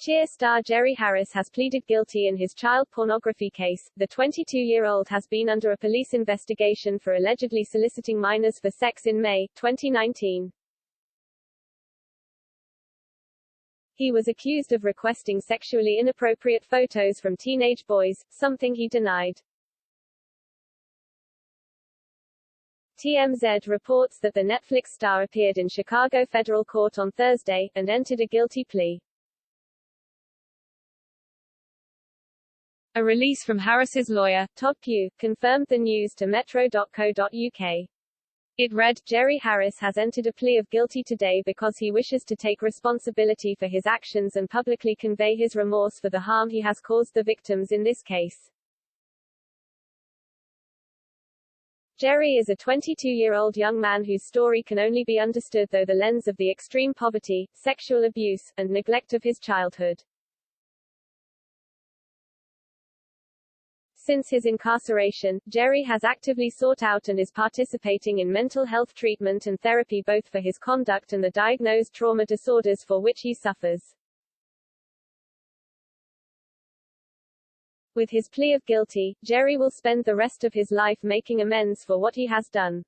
Cheer star Jerry Harris has pleaded guilty in his child pornography case. The 22-year-old has been under a police investigation for allegedly soliciting minors for sex in May 2019. He was accused of requesting sexually inappropriate photos from teenage boys, something he denied. TMZ reports that the Netflix star appeared in Chicago federal court on Thursday, and entered a guilty plea. A release from Harris's lawyer, Todd Pugh, confirmed the news to metro.co.uk. It read, Jerry Harris has entered a plea of guilty today because he wishes to take responsibility for his actions and publicly convey his remorse for the harm he has caused the victims in this case. Jerry is a 22-year-old young man whose story can only be understood through the lens of the extreme poverty, sexual abuse, and neglect of his childhood. Since his incarceration, Jerry has actively sought out and is participating in mental health treatment and therapy both for his conduct and the diagnosed trauma disorders for which he suffers. With his plea of guilty, Jerry will spend the rest of his life making amends for what he has done.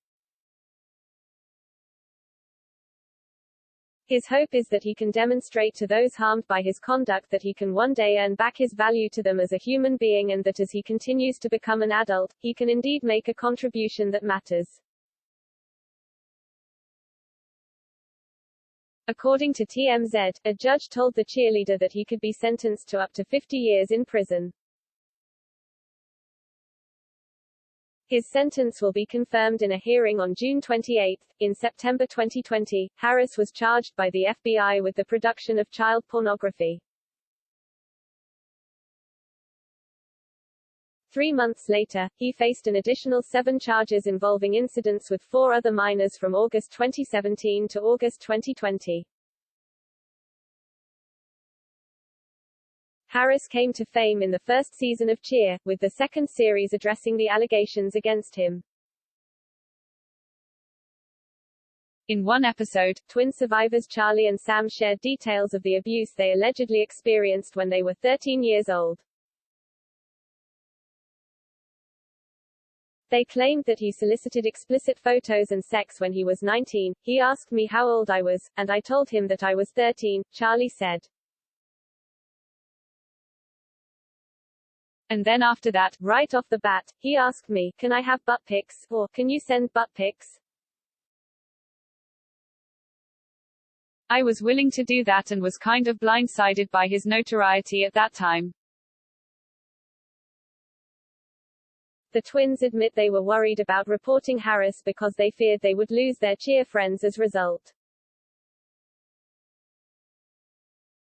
His hope is that he can demonstrate to those harmed by his conduct that he can one day earn back his value to them as a human being, and that as he continues to become an adult, he can indeed make a contribution that matters. According to TMZ, a judge told the cheerleader that he could be sentenced to up to 50 years in prison. His sentence will be confirmed in a hearing on June 28. In September 2020, Harris was charged by the FBI with the production of child pornography. 3 months later, he faced an additional 7 charges involving incidents with 4 other minors from August 2017 to August 2020. Harris came to fame in the first season of Cheer, with the second series addressing the allegations against him. In one episode, twin survivors Charlie and Sam shared details of the abuse they allegedly experienced when they were 13 years old. They claimed that he solicited explicit photos and sex when he was 19. He asked me how old I was, and I told him that I was 13, Charlie said. And then after that, right off the bat, he asked me, can I have butt pics, or, can you send butt pics? I was willing to do that and was kind of blindsided by his notoriety at that time. The twins admit they were worried about reporting Harris because they feared they would lose their cheer friends as a result.